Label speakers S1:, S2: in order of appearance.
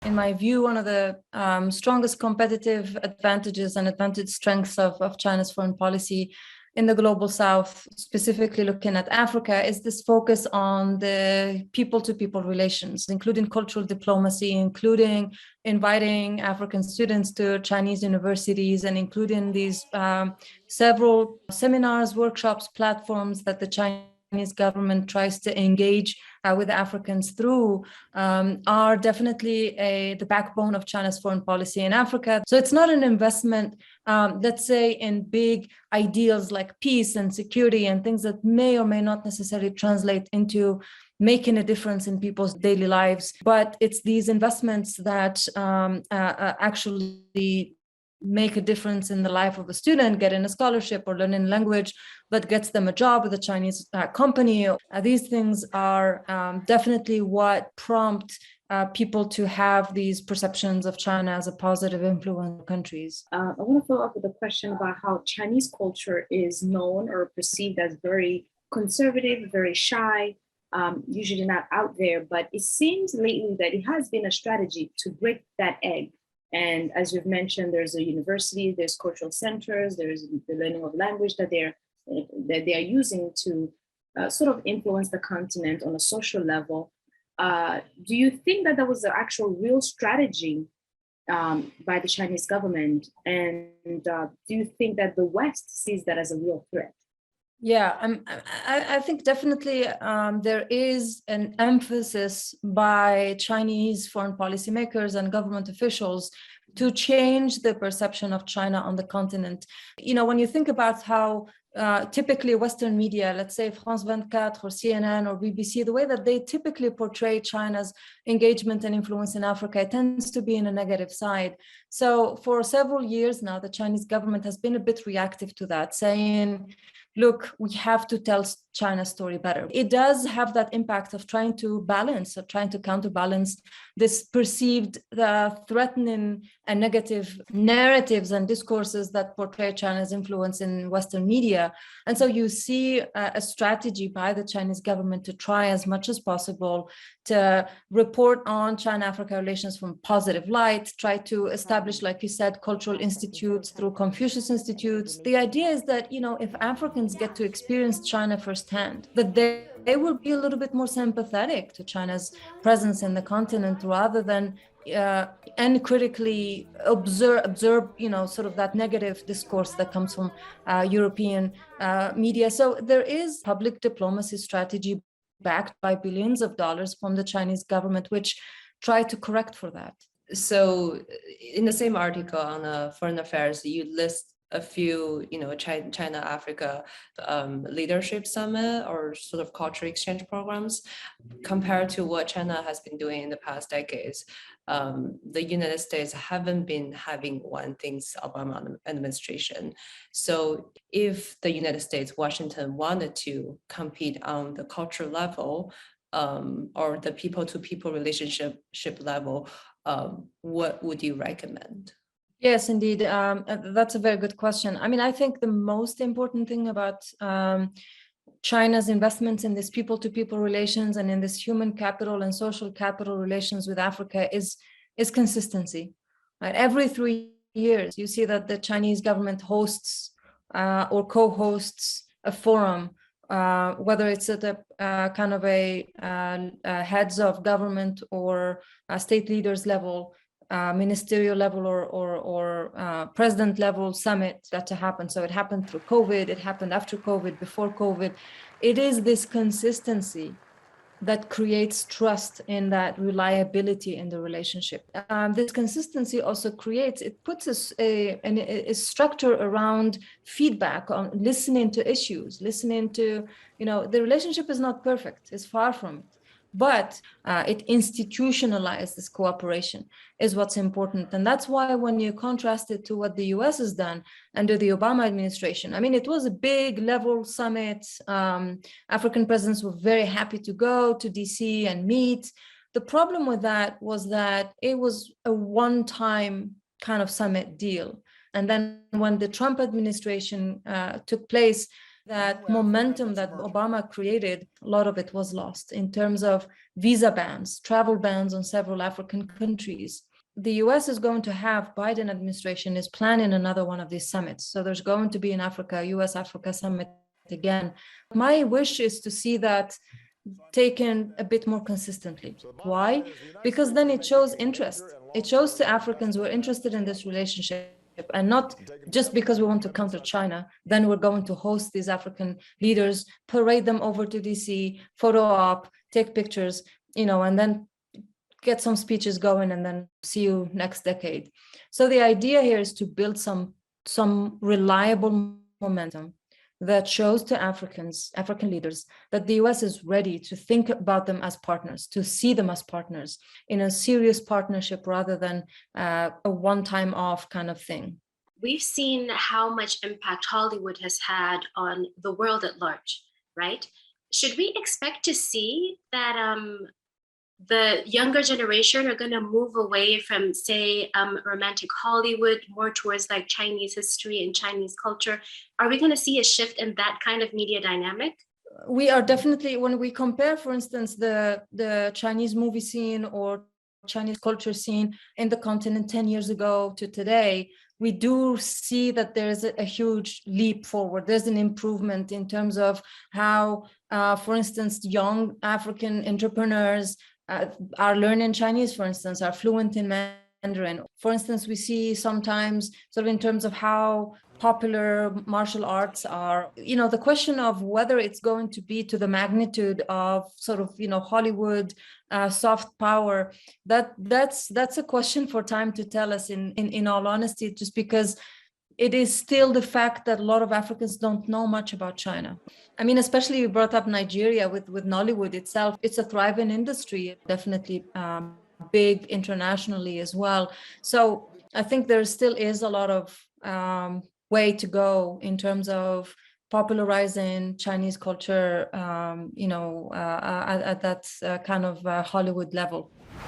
S1: In my view, one of the strongest competitive advantages and strengths of China's foreign policy in the global south, specifically looking at Africa, is this focus on the people-to-people relations, including cultural diplomacy, including inviting African students to Chinese universities, and including these several seminars, workshops, platforms that the Chinese government tries to engage with Africans through, are definitely the backbone of China's foreign policy in Africa. So it's not an investment, let's say, in big ideals like peace and security and things that may or may not necessarily translate into making a difference in people's daily lives. But it's these investments that actually make a difference in the life of a student, getting a scholarship or learning language, but gets them a job with a Chinese company. These things are definitely what prompt people to have these perceptions of China as a positive influence in countries.
S2: I want to follow up with a question about how Chinese culture is known or perceived as very conservative, very shy, usually not out there, but it seems lately that it has been a strategy to break that egg. And as you've mentioned, there's a university, there's cultural centers, there's the learning of language that they are using to sort of influence the continent on a social level. Do you think that was the actual real strategy by the Chinese government? And do you think that the West sees that as a real threat?
S1: Yeah, I think definitely there is an emphasis by Chinese foreign policymakers and government officials to change the perception of China on the continent. You know, when you think about how typically Western media, let's say France 24 or CNN or BBC, the way that they typically portray China's engagement and influence in Africa, it tends to be in a negative side. So for several years now, the Chinese government has been a bit reactive to that, saying, look, we have to tell China's story better. It does have that impact of trying to balance or trying to counterbalance this perceived threatening and negative narratives and discourses that portray China's influence in Western media. And so you see a strategy by the Chinese government to try as much as possible to report on China-Africa relations from positive light, try to establish, like you said, cultural institutes through Confucius Institutes. The idea is that, you know, if Africans get to experience China firsthand, that they will be a little bit more sympathetic to China's presence in the continent rather than uncritically observe, you know, sort of that negative discourse that comes from European media. So there is public diplomacy strategy backed by billions of dollars from the Chinese government, which try to correct for that.
S3: So in the same article on foreign affairs, you list a few, you know, China-Africa leadership summit or sort of cultural exchange programs compared to what China has been doing in the past decades. The United States haven't been having one since Obama administration. So if the United States, Washington wanted to compete on the cultural level or the people-to-people relationship level, what would you recommend?
S1: Yes, indeed. That's a very good question. I mean, I think the most important thing about China's investments in this people-to-people relations and in this human capital and social capital relations with Africa is consistency. Right? Every 3 years, you see that the Chinese government hosts or co-hosts a forum, whether it's at a kind of a heads of government or state leaders level, ministerial level or president level summit that to happen. So it happened through COVID, it happened after COVID, before COVID. It is this consistency that creates trust in that reliability in the relationship. This consistency also puts a structure around feedback on listening to issues, listening to, you know, the relationship is not perfect, it's far from it. But it institutionalized this cooperation is what's important. And that's why when you contrast it to what the US has done under the Obama administration, I mean, it was a big level summit. African presidents were very happy to go to DC and meet. The problem with that was that it was a one-time kind of summit deal. And then when the Trump administration took place, that momentum that Obama created, a lot of it was lost in terms of visa bans, travel bans on several African countries. The US is going to have, Biden administration is planning another one of these summits. So there's going to be in Africa, US Africa summit again. My wish is to see that taken a bit more consistently. Why? Because then it shows interest. It shows to Africans who are interested in this relationship, and not just because we want to counter China, then we're going to host these African leaders, parade them over to DC, photo op, take pictures, and then get some speeches going and then see you next decade. So the idea here is to build some reliable momentum that shows to African leaders, that the US is ready to think about them as partners, to see them as partners in a serious partnership rather than a one-time off kind of thing.
S4: We've seen how much impact Hollywood has had on the world at large, right? Should we expect to see that the younger generation are going to move away from, say, romantic Hollywood, more towards like Chinese history and Chinese culture? Are we going to see a shift in that kind of media dynamic?
S1: We are definitely, when we compare, for instance, the Chinese movie scene or Chinese culture scene in the continent 10 years ago to today, we do see that there's a huge leap forward. There's an improvement in terms of how, for instance, young African entrepreneurs are learning Chinese, for instance, are fluent in Mandarin. For instance, we see sometimes sort of in terms of how popular martial arts are, the question of whether it's going to be to the magnitude of sort of, Hollywood soft power, that's a question for time to tell us in all honesty, just because it is still the fact that a lot of Africans don't know much about China. I mean, especially you brought up Nigeria with Nollywood itself. It's a thriving industry, definitely big internationally as well. So I think there still is a lot of way to go in terms of popularizing Chinese culture, at that kind of Hollywood level.